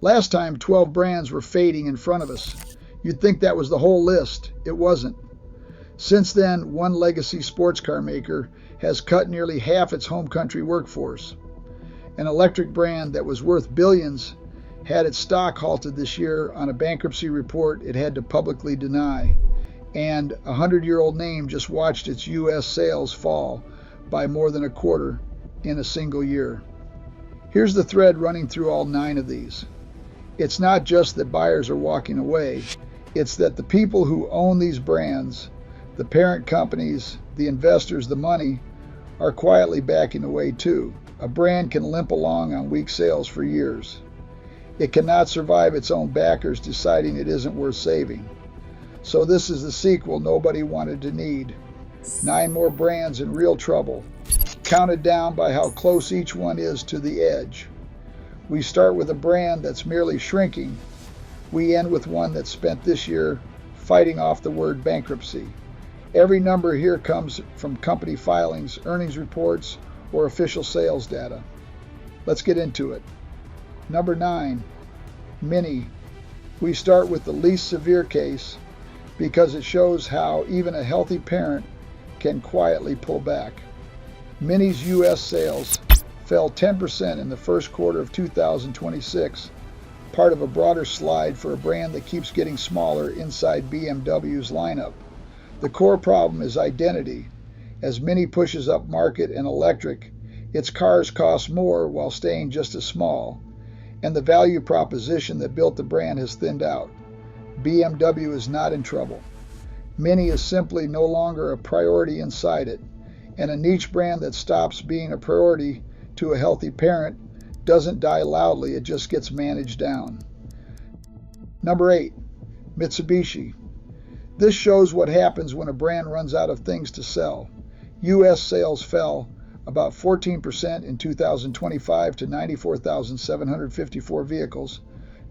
Last time, 12 brands were fading in front of us. You'd think that was the whole list. It wasn't. Since then, one legacy sports car maker has cut nearly half its home country workforce. An electric brand that was worth billions had its stock halted this year on a bankruptcy report it had to publicly deny. And a 100-year-old name just watched its U.S. sales fall by more than a quarter in a single year. Here's the thread running through all 9 of these. It's not just that buyers are walking away. It's that the people who own these brands, the parent companies, the investors, the money, are quietly backing away too. A brand can limp along on weak sales for years. It cannot survive its own backers deciding it isn't worth saving. So this is the sequel nobody wanted to need. 9 more brands in real trouble, counted down by how close each one is to the edge. We start with a brand that's merely shrinking. We end with one that spent this year fighting off the word bankruptcy. Every number here comes from company filings, earnings reports, or official sales data. Let's get into it. Number 9, Mini. We start with the least severe case because it shows how even a healthy parent can quietly pull back. Mini's U.S. sales fell 10% in the first quarter of 2026, part of a broader slide for a brand that keeps getting smaller inside BMW's lineup. The core problem is identity. As Mini pushes up market and electric, its cars cost more while staying just as small, and the value proposition that built the brand has thinned out. BMW is not in trouble. Mini is simply no longer a priority inside it, and a niche brand that stops being a priority to a healthy parent doesn't die loudly, it just gets managed down. Number 8, Mitsubishi. This shows what happens when a brand runs out of things to sell. U.S. sales fell about 14% in 2025 to 94,754 vehicles,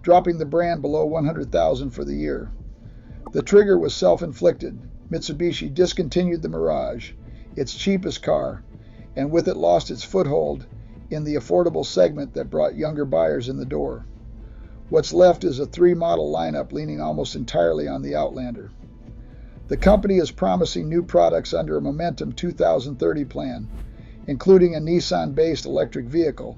dropping the brand below 100,000 for the year. The trigger was self-inflicted. Mitsubishi discontinued the Mirage, its cheapest car, and with it lost its foothold in the affordable segment that brought younger buyers in the door. What's left is a 3-model lineup leaning almost entirely on the Outlander. The company is promising new products under a Momentum 2030 plan, including a Nissan-based electric vehicle.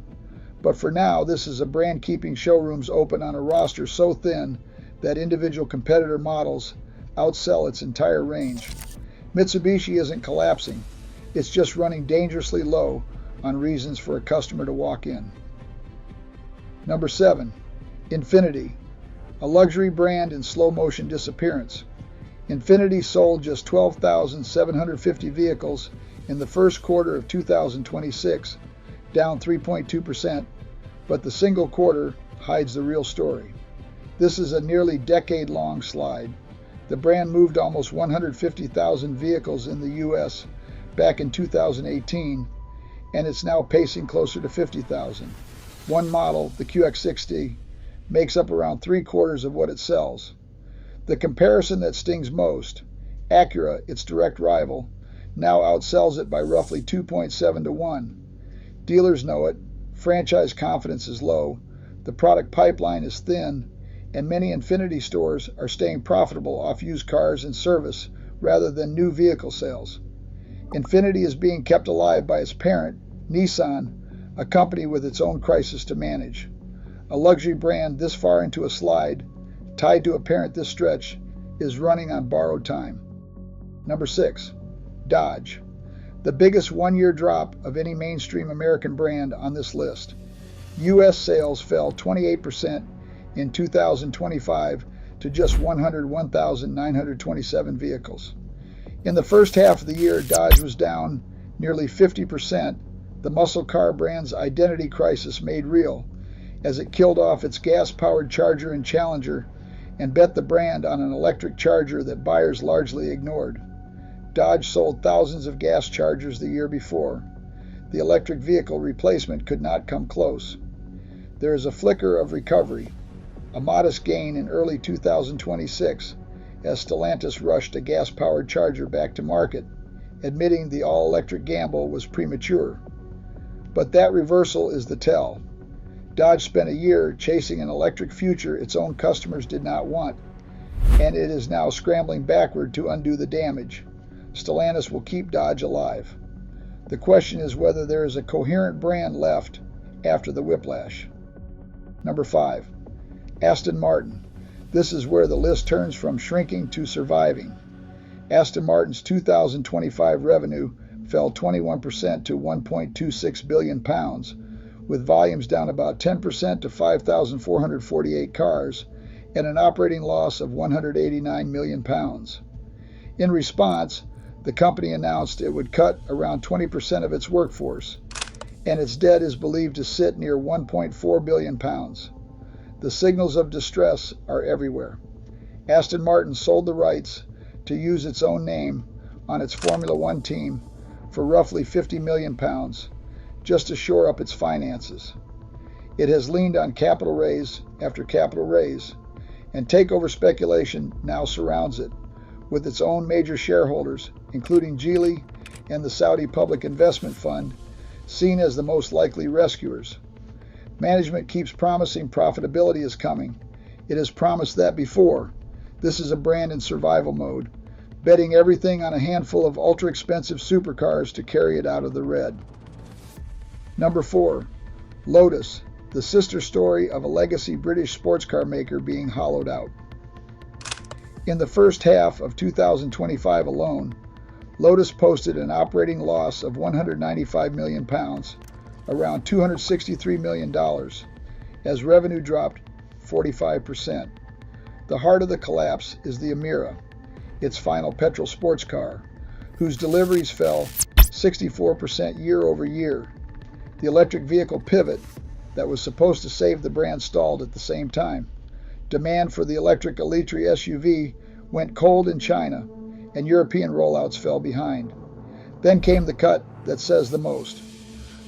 But for now, this is a brand keeping showrooms open on a roster so thin that individual competitor models outsell its entire range. Mitsubishi isn't collapsing. It's just running dangerously low on reasons for a customer to walk in. Number 7, Infiniti, a luxury brand in slow motion disappearance. Infiniti sold just 12,750 vehicles in the first quarter of 2026, down 3.2%, but the single quarter hides the real story. This is a nearly decade-long slide. The brand moved almost 150,000 vehicles in the U.S. back in 2018, and it's now pacing closer to 50,000. One model, the QX60, makes up around 3/4 of what it sells. The comparison that stings most, Acura, its direct rival, now outsells it by roughly 2.7 to 1. Dealers know it, franchise confidence is low, the product pipeline is thin, and many Infiniti stores are staying profitable off used cars and service rather than new vehicle sales. Infiniti is being kept alive by its parent, Nissan, a company with its own crisis to manage. A luxury brand this far into a slide, tied to a parent this stretch, is running on borrowed time. Number 6, Dodge, the biggest one-year drop of any mainstream American brand on this list. U.S. sales fell 28% in 2025 to just 101,927 vehicles. In the first half of the year, Dodge was down nearly 50%, the muscle car brand's identity crisis made real, as it killed off its gas-powered Charger and Challenger and bet the brand on an electric Charger that buyers largely ignored. Dodge sold thousands of gas Chargers the year before. The electric vehicle replacement could not come close. There is a flicker of recovery, a modest gain in early 2026, as Stellantis rushed a gas-powered Charger back to market, admitting the all-electric gamble was premature. But that reversal is the tell. Dodge spent a year chasing an electric future its own customers did not want, and it is now scrambling backward to undo the damage. Stellantis will keep Dodge alive. The question is whether there is a coherent brand left after the whiplash. Number 5. Aston Martin. This is where the list turns from shrinking to surviving. Aston Martin's 2025 revenue fell 21% to £1.26 billion, with volumes down about 10% to 5,448 cars and an operating loss of £189 million. In response, the company announced it would cut around 20% of its workforce, and its debt is believed to sit near £1.4 billion. The signals of distress are everywhere. Aston Martin sold the rights to use its own name on its Formula One team for roughly £50 million, just to shore up its finances. It has leaned on capital raise after capital raise, and takeover speculation now surrounds it, with its own major shareholders, including Geely and the Saudi Public Investment Fund, seen as the most likely rescuers. Management keeps promising profitability is coming. It has promised that before. This is a brand in survival mode, betting everything on a handful of ultra-expensive supercars to carry it out of the red. Number 4. Lotus, the sister story of a legacy British sports car maker being hollowed out. In the first half of 2025 alone, Lotus posted an operating loss of £195 million, around $263 million, as revenue dropped 45%. The heart of the collapse is the Emira, its final petrol sports car, whose deliveries fell 64% year over year. The electric vehicle pivot that was supposed to save the brand stalled at the same time. Demand for the electric Elitra SUV went cold in China, and European rollouts fell behind. Then came the cut that says the most.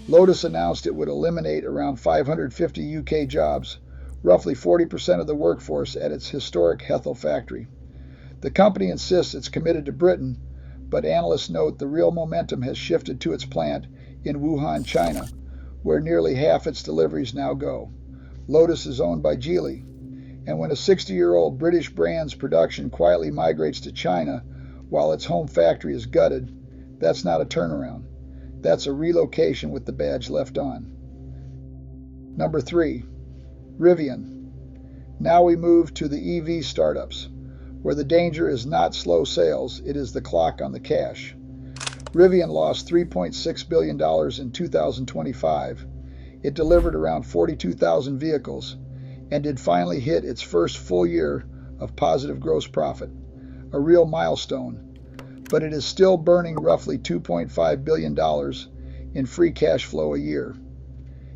Lotus announced it would eliminate around 550 UK jobs, roughly 40% of the workforce at its historic Hethel factory. The company insists it's committed to Britain, but analysts note the real momentum has shifted to its plant in Wuhan, China, where nearly half its deliveries now go. Lotus is owned by Geely, and when a 60-year-old British brand's production quietly migrates to China while its home factory is gutted, that's not a turnaround. That's a relocation with the badge left on. Number 3. Rivian. Now we move to the EV startups, where the danger is not slow sales, it is the clock on the cash. Rivian lost $3.6 billion in 2025. It delivered around 42,000 vehicles and did finally hit its first full year of positive gross profit, a real milestone, but it is still burning roughly $2.5 billion in free cash flow a year.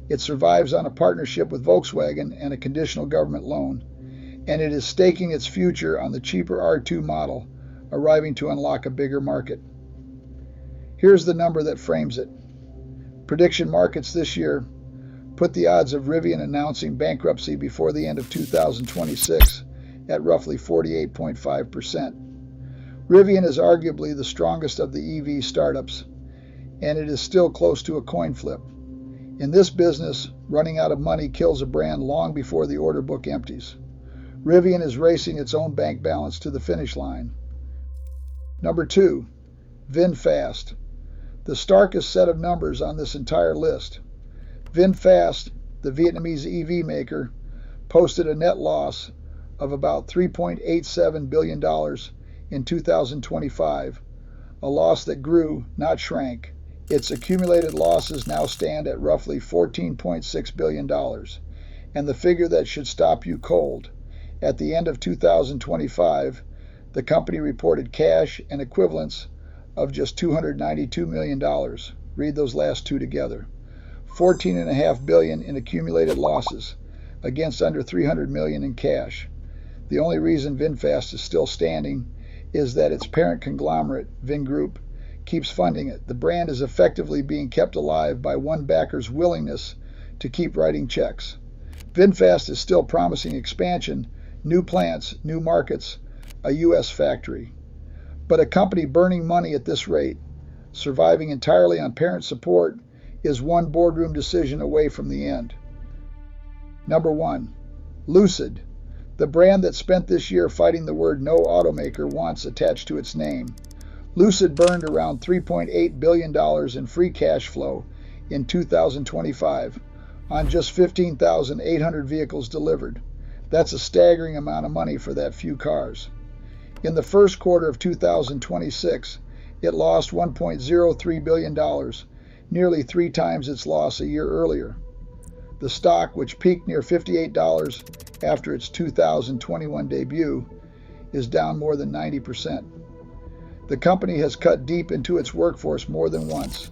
It survives on a partnership with Volkswagen and a conditional government loan, and it is staking its future on the cheaper R2 model, arriving to unlock a bigger market. Here's the number that frames it. Prediction markets this year put the odds of Rivian announcing bankruptcy before the end of 2026 at roughly 48.5%. Rivian is arguably the strongest of the EV startups, and it is still close to a coin flip. In this business, running out of money kills a brand long before the order book empties. Rivian is racing its own bank balance to the finish line. Number 2, VinFast. The starkest set of numbers on this entire list. VinFast, the Vietnamese EV maker, posted a net loss of about $3.87 billion in 2025, a loss that grew, not shrank. Its accumulated losses now stand at roughly $14.6 billion, and the figure that should stop you cold. At the end of 2025, the company reported cash and equivalents of just $292 million. Read those last two together. $14.5 billion in accumulated losses against under $300 million in cash. The only reason VinFast is still standing is that its parent conglomerate, Vingroup, keeps funding it. The brand is effectively being kept alive by one backer's willingness to keep writing checks. VinFast is still promising expansion, new plants, new markets, a U.S. factory. But a company burning money at this rate, surviving entirely on parent support, is one boardroom decision away from the end. Number 1. Lucid, the brand that spent this year fighting the word no automaker wants attached to its name. Lucid burned around $3.8 billion in free cash flow in 2025 on just 15,800 vehicles delivered. That's a staggering amount of money for that few cars. In the first quarter of 2026, it lost $1.03 billion, nearly 3 times its loss a year earlier. The stock, which peaked near $58 after its 2021 debut, is down more than 90%. The company has cut deep into its workforce more than once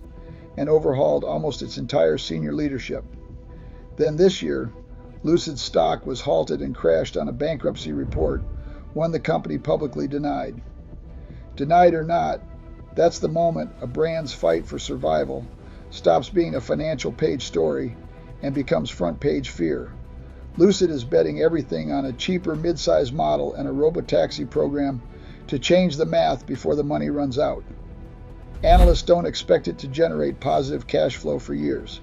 and overhauled almost its entire senior leadership. Then this year, Lucid's stock was halted and crashed on a bankruptcy report, one the company publicly denied. Denied or not, that's the moment a brand's fight for survival stops being a financial page story and becomes front page fear. Lucid is betting everything on a cheaper mid-size model and a robotaxi program to change the math before the money runs out. Analysts don't expect it to generate positive cash flow for years.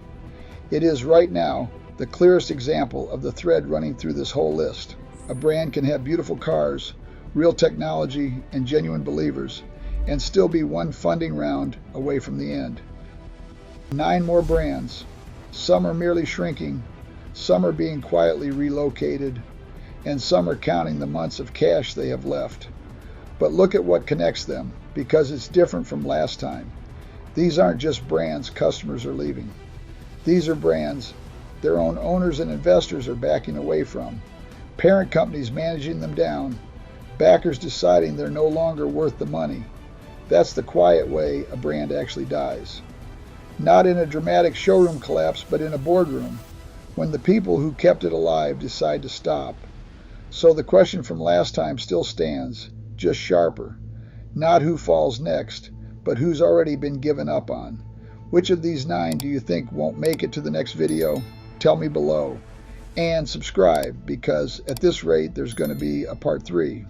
It is right now the clearest example of the thread running through this whole list. A brand can have beautiful cars, real technology, and genuine believers, and still be one funding round away from the end. 9 more brands. Some are merely shrinking, some are being quietly relocated, and some are counting the months of cash they have left. But look at what connects them, because it's different from last time. These aren't just brands customers are leaving. These are brands their own owners and investors are backing away from, parent companies managing them down, backers deciding they're no longer worth the money. That's the quiet way a brand actually dies. Not in a dramatic showroom collapse, but in a boardroom, when the people who kept it alive decide to stop. So the question from last time still stands, just sharper. Not who falls next, but who's already been given up on. Which of these 9 do you think won't make it to the next video? Tell me below. And subscribe, because at this rate there's going to be a part 3.